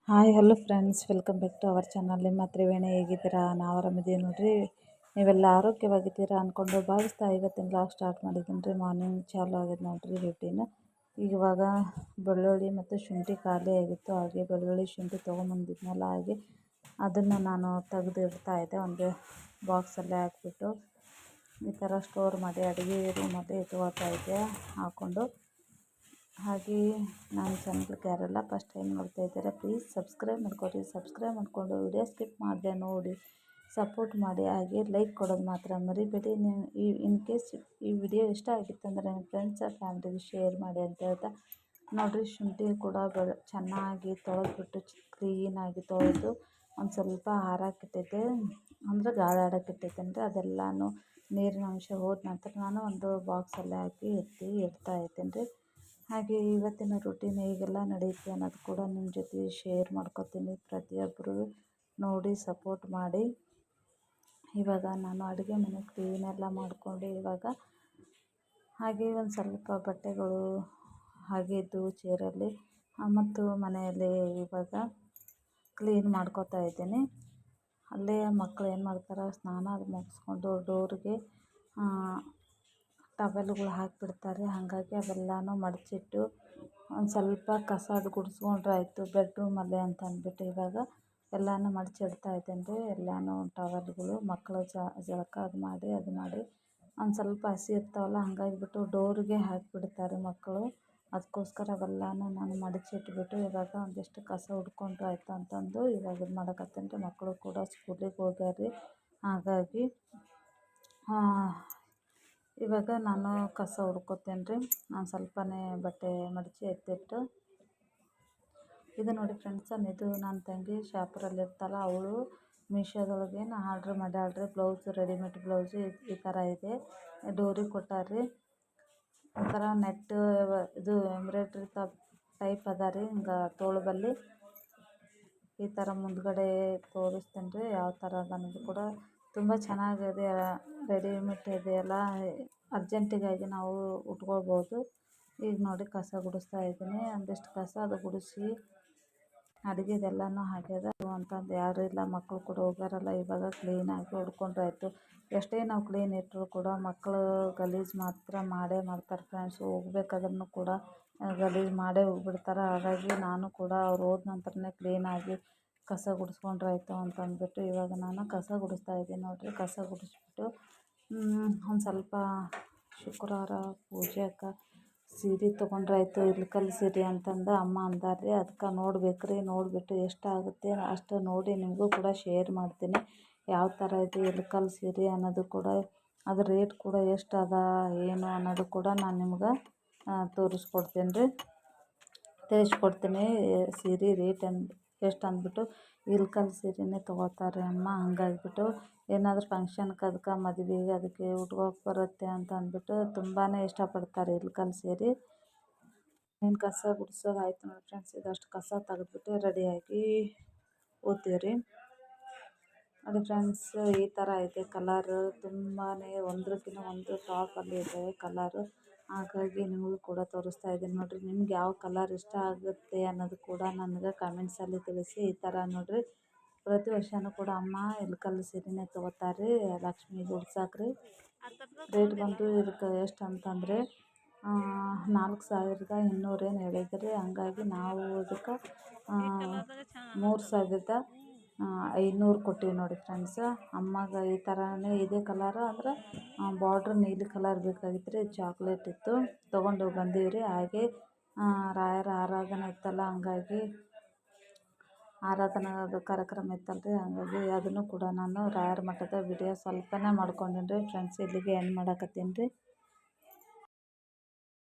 Hi hello friends, welcome back to our channel. ನಿಮ್ಮ ತ್ರಿವೇಣಿ ಹೇಗಿದ್ದೀರಾ? ನಾವು ಆರಾಮಿದ್ದೀವಿ ನೋಡ್ರಿ. ನೀವೆಲ್ಲ ಆರೋಗ್ಯವಾಗಿದ್ದೀರಾ ಅಂದ್ಕೊಂಡು ಭಾವಿಸ್ತಾ ಇವತ್ತಿನ ಬ್ಲಾಗ್ ಸ್ಟಾರ್ಟ್ ಮಾಡಿದ್ದೀನಿ ರೀ. ಮಾರ್ನಿಂಗ್ ಚಾಲು ಆಗಿದೆ ನೋಡ್ರಿ ರೂಟೀನ್. ಇವಾಗ ಬೆಳ್ಳುಳ್ಳಿ ಮತ್ತು ಶುಂಠಿ ಖಾಲಿ ಆಗಿತ್ತು, ಹಾಗೆ ಬೆಳ್ಳುಳ್ಳಿ ಶುಂಠಿ ತೊಗೊಂಬಂದಿದ್ನಲ್ಲ, ಹಾಗೆ ಅದನ್ನು ನಾನು ತೆಗೆದು ಇಡ್ತಾ ಇದ್ದೆ. ಒಂದು ಬಾಕ್ಸಲ್ಲೇ ಹಾಕ್ಬಿಟ್ಟು ಈ ಥರ ಸ್ಟೋರ್ ಮಾಡಿ ಅಡುಗೆ ರೂಮಲ್ಲಿ ಇಟ್ಕೊಳ್ತಾ ಇದ್ದೆ ಹಾಕ್ಕೊಂಡು. ಹಾಗೆ ನಾನು ಚಾನಲ್ಗೆ ಯಾರೆಲ್ಲ ಫಸ್ಟ್ ಟೈಮ್ ನೋಡ್ತಾ ಇದ್ದಾರೆ ಪ್ಲೀಸ್ ಸಬ್ಸ್ಕ್ರೈಬ್ ಮಾಡ್ಕೊರಿ. ಸಬ್ಸ್ಕ್ರೈಬ್ ಮಾಡಿಕೊಂಡು ವಿಡಿಯೋ ಸ್ಕಿಪ್ ಮಾಡಿದೆ ನೋಡಿ ಸಪೋರ್ಟ್ ಮಾಡಿ, ಹಾಗೆ ಲೈಕ್ ಕೊಡೋದು ಮಾತ್ರ ಮರಿಬೇಡಿ. ನೀವು ಇನ್ ಕೇಸ್ ಈ ವಿಡಿಯೋ ಇಷ್ಟ ಆಗಿತ್ತು ಅಂದರೆ ನಿಮ್ಮ ಫ್ರೆಂಡ್ಸ್ ಫ್ಯಾಮಿಲಿಗೆ ಶೇರ್ ಮಾಡಿ ಅಂತ ಹೇಳ್ತಾ ನೋಡಿರಿ. ಶುಂಠಿ ಕೂಡ ಚೆನ್ನಾಗಿ ತೊಳೆದ್ಬಿಟ್ಟು ಕ್ಲೀನಾಗಿ ತೊಳೆದು ಒಂದು ಸ್ವಲ್ಪ ಹಾರಾಕಿಟ್ಟಿದ್ದೆ, ಅಂದರೆ ಗಾಳಿ ಆಡೋಕ್ಕಿಟ್ಟಿದ್ದೆ. ಅದೆಲ್ಲನೂ ನೀರಿನ ಅಂಶ ಹೋದ ನಂತರ ನಾನು ಒಂದು ಬಾಕ್ಸಲ್ಲೇ ಹಾಕಿ ಇಡ್ತಾ ಇದ್ದೇನೆ ರೀ. ಹಾಗೆ ಇವತ್ತಿನ ರೂಟೀನ್ ಹೇಗೆಲ್ಲ ನಡೆಯುತ್ತೆ ಅನ್ನೋದು ಕೂಡ ನಿಮ್ಮ ಜೊತೆ ಶೇರ್ ಮಾಡ್ಕೊತೀನಿ. ಪ್ರತಿಯೊಬ್ಬರು ನೋಡಿ ಸಪೋರ್ಟ್ ಮಾಡಿ. ಇವಾಗ ನಾನು ಅಡುಗೆ ಮನೆ ಕ್ಲೀನೆಲ್ಲ ಮಾಡಿಕೊಂಡು ಇವಾಗ ಹಾಗೆ ಒಂದು ಸ್ವಲ್ಪ ಬಟ್ಟೆಗಳು ಹಾಗೆ ಇದ್ದವು ಚೇರಲ್ಲಿ ಮತ್ತು ಮನೆಯಲ್ಲಿ ಇವಾಗ ಕ್ಲೀನ್ ಮಾಡ್ಕೊತಾ ಇದ್ದೀನಿ. ಅಲ್ಲೇ ಮಕ್ಕಳು ಏನು ಮಾಡ್ತಾರೆ, ಸ್ನಾನ ಮುಗಿಸ್ಕೊಂಡು ಡೋರಿಗೆ ಟವೆಲ್ಗಳು ಹಾಕಿಬಿಡ್ತಾರೆ. ಹಾಗಾಗಿ ಅವೆಲ್ಲನೂ ಮಡಚಿಟ್ಟು ಒಂದು ಸ್ವಲ್ಪ ಕಸ ಅದು ಗುಡಿಸ್ಕೊಂಡ್ರೆ ಆಯಿತು ಬೆಡ್ರೂಮಲ್ಲಿ ಅಂತ ಅಂದ್ಬಿಟ್ಟು ಇವಾಗ ಎಲ್ಲನೂ ಮಡಚಿಡ್ತಾ ಇದ್ದೇನೆ ರೀ. ಎಲ್ಲನೂ ಟವೆಲ್ಗಳು ಮಕ್ಕಳು ಜಳಕ ಅದು ಮಾಡಿ ಒಂದು ಸ್ವಲ್ಪ ಹಸಿ ಇರ್ತಾವಲ್ಲ, ಹಂಗಾಗಿಬಿಟ್ಟು ಡೋರಿಗೆ ಹಾಕಿಬಿಡ್ತಾರೆ ಮಕ್ಕಳು. ಅದಕ್ಕೋಸ್ಕರ ಅವೆಲ್ಲನೂ ನಾನು ಮಡಚಿಟ್ಬಿಟ್ಟು ಇವಾಗ ಒಂದಿಷ್ಟು ಕಸ ಹುಡ್ಕೊಂಡ್ರೆ ಆಯಿತು ಅಂತಂದು ಇವಾಗ ಇದು ಮಾಡಕತ್ತೇನೆ ರೀ. ಮಕ್ಕಳು ಕೂಡ ಸ್ಕೂಲಿಗೆ ಹೋಗ್ಯಾರ ರೀ. ಹಾಗಾಗಿ ಇವಾಗ ನಾನು ಕಸ ಹುಡ್ಕೋತೇನೆ ರೀ. ನಾನು ಸ್ವಲ್ಪನೇ ಬಟ್ಟೆ ಮಡಚಿ ಎತ್ತಿಟ್ಟು ಇದು ನೋಡಿ ಫ್ರೆಂಡ್ಸ್, ಇದು ನನ್ನ ತಂಗಿ ಶಾಪುರಲ್ಲಿ ಇರ್ತಾಳೆ. ಅವಳು ಮೀಶೋದೊಳಗೇನು ಆರ್ಡ್ರ್ ಮಾಡ್ಯಾಳ್ರಿ ಬ್ಲೌಸು, ರೆಡಿಮೇಡ್ ಬ್ಲೌಸು ಈ ಥರ ಇದೆ. ಡೋರಿಗೆ ಕೊಟ್ಟಾರ್ರಿ. ಒಂಥರ ನೆಟ್ ಇದು ಎಂಬ್ರಾಯ್ಡ್ರಿ ಟೈಪ್ ಅದ ರೀ. ಹಿಂಗೆ ತೋಳು ಬಲ್ಲಿ ಈ ಥರ ಮುಂದ್ಗಡೆ ತೋರಿಸ್ತೇನೆ ರೀ ಯಾವ ಥರ ಅದ ಅನ್ನೋದು ಕೂಡ. ತುಂಬ ಚೆನ್ನಾಗಿದೆ, ರೆಡಿಮೇಡ್ ಇದೆಯಲ್ಲ, ಅರ್ಜೆಂಟಿಗಾಗಿ ನಾವು ಉಟ್ಕೊಳ್ಬೋದು. ಈಗ ನೋಡಿ ಕಸ ಗುಡಿಸ್ತಾ ಇದ್ದೀನಿ. ಒಂದಿಷ್ಟು ಕಸ ಅದು ಗುಡಿಸಿ ಅಡುಗೆದೆಲ್ಲನೂ ಆಗ್ಯದ ಅಂತಂದು ಯಾರೂ ಇಲ್ಲ, ಮಕ್ಕಳು ಕೂಡ ಹೋಗ್ಯಾರಲ್ಲ. ಇವಾಗ ಕ್ಲೀನಾಗಿ ಹೊಡ್ಕೊಂಡ್ರೆ ಆಯಿತು. ಎಷ್ಟೇ ನಾವು ಕ್ಲೀನ್ ಇಟ್ಟರು ಕೂಡ ಮಕ್ಕಳು ಗಲೀಜು ಮಾತ್ರ ಮಾಡೇ ಮಾಡ್ತಾರೆ ಫ್ರೆಂಡ್ಸ್. ಹೋಗ್ಬೇಕಾದ್ರೂ ಕೂಡ ಗಲೀಜು ಮಾಡೇ ಹೋಗ್ಬಿಡ್ತಾರೆ. ಹಾಗಾಗಿ ನಾನು ಕೂಡ ಅವ್ರು ಹೋದ ನಂತರನೇ ಕ್ಲೀನಾಗಿ ಕಸ ಗುಡಿಸ್ಕೊಂಡ್ರೆ ಆಯಿತು ಅಂತಂದ್ಬಿಟ್ಟು ಇವಾಗ ನಾನು ಕಸ ಗುಡಿಸ್ತಾ ಇದ್ದೀನಿ ನೋಡಿರಿ. ಕಸ ಗುಡಿಸ್ಬಿಟ್ಟು ಒಂದು ಸ್ವಲ್ಪ ಶುಕ್ರವಾರ ಪೂಜೆಗೆ ಸೀರೆ ತೊಗೊಂಡ್ರೆ ಆಯಿತು, ಇಳ್ಕಲ್ ಸೀರೆ ಅಂತಂದು ಅಮ್ಮ ಅಂದಾರ್ರಿ. ಅದಕ್ಕೆ ನೋಡ್ಬೇಕ್ರಿ, ನೋಡಿಬಿಟ್ಟು ಎಷ್ಟಾಗುತ್ತೆ ಅಷ್ಟು ನೋಡಿ ನಿಮಗೂ ಕೂಡ ಶೇರ್ ಮಾಡ್ತೀನಿ. ಯಾವ ಥರ ಇದೆ ಇಳ್ಕಲ್ ಸೀರೆ ಅನ್ನೋದು ಕೂಡ, ಅದ್ರ ರೇಟ್ ಕೂಡ ಎಷ್ಟು ಅದ ಏನು ಅನ್ನೋದು ಕೂಡ ನಾನು ನಿಮ್ಗೆ ತೋರಿಸ್ಕೊಡ್ತೀನಿ ರೀ, ತಿಳಿಸ್ಕೊಡ್ತೀನಿ. ಸೀರೆ ರೇಟ್ ಎಷ್ಟು ಅಂದ್ಬಿಟ್ಟು ಇಳ್ಕಲ್ ಸೀರೆನೇ ತೊಗೋತಾರೆ ಅಮ್ಮ. ಹಂಗಾಗಿಬಿಟ್ಟು ಏನಾದರೂ ಫಂಕ್ಷನ್ಗೆ ಅದಕ್ಕೆ ಮದುವೆಗೆ ಅದಕ್ಕೆ ಉಟ್ಕೋಕೆ ಬರುತ್ತೆ ಅಂತ ಅಂದ್ಬಿಟ್ಟು ತುಂಬಾ ಇಷ್ಟಪಡ್ತಾರೆ ಇಳ್ಕಲ್ ಸೀರೆ. ಏನು ಕಸ ಗುಡಿಸೋದು ಆಯಿತು ನೋಡಿ ಫ್ರೆಂಡ್ಸ್. ಇದಷ್ಟು ಕಸ ತೆಗೆದ್ಬಿಟ್ಟು ರೆಡಿಯಾಗಿ ಹೋಗ್ತೀವಿ ರೀ. ನೋಡಿ ಫ್ರೆಂಡ್ಸ್, ಈ ಥರ ಇದೆ ಕಲರು. ತುಂಬಾ ಒಂದ್ರಕ್ಕಿಂತ ಒಂದು ಟಾಪಲ್ಲಿ ಇದೆ ಕಲರು. ಹಾಗಾಗಿ ನಿಮಗೂ ಕೂಡ ತೋರಿಸ್ತಾ ಇದ್ದೀನಿ ನೋಡಿರಿ. ನಿಮ್ಗೆ ಯಾವ ಕಲರ್ ಇಷ್ಟ ಆಗುತ್ತೆ ಅನ್ನೋದು ಕೂಡ ನನಗೆ ಕಮೆಂಟ್ಸಲ್ಲಿ ತಿಳಿಸಿ. ಈ ಥರ ನೋಡಿರಿ, ಪ್ರತಿ ವರ್ಷವೂ ಕೂಡ ಅಮ್ಮ ಇಳ್ಕಲ್ ಸೀರೆನೇ ತೊಗೋತಾರೆ ಲಕ್ಷ್ಮೀಗೆ ಉಡ್ಸಕ್ಕೆ ರೀ. ರೇಟ್ ಬಂದು ಇದಕ್ಕೆ ಎಷ್ಟು ಅಂತಂದರೆ 4200 ಏನು ಹೇಳಿದ್ರಿ. ಹಂಗಾಗಿ ನಾವು ಇದಕ್ಕೆ 3500 ಕೊಟ್ಟಿವಿ ನೋಡಿ ಫ್ರೆಂಡ್ಸ್. ಅಮ್ಮಗೆ ಈ ಥರನೇ ಇದೇ ಕಲರ್ ಅಂದರೆ ಬಾರ್ಡ್ರ್ ನೀಲಿ ಕಲರ್ ಬೇಕಾಗಿತ್ತು ರೀ, ಚಾಕ್ಲೇಟ್ ಇತ್ತು, ತೊಗೊಂಡು ಬಂದೀವಿ ರೀ. ಹಾಗೆ ರಾಯರ ಆರಾಧನೆ ಇತ್ತಲ್ಲ, ಹಂಗಾಗಿ ಆರಾಧನಾದ ಕಾರ್ಯಕ್ರಮ ಇತ್ತಲ್ರಿ, ಹಾಗಾಗಿ ಅದನ್ನು ಕೂಡ ನಾನು ರಾಯರ ಮಠದ ವಿಡಿಯೋ ಸ್ವಲ್ಪನೇ ಮಾಡ್ಕೊಂಡೀನಿ ರೀ ಫ್ರೆಂಡ್ಸ್. ಇಲ್ಲಿಗೆ ಎಂಡ್ ಮಾಡಕತ್ತೀನಿ ರೀ.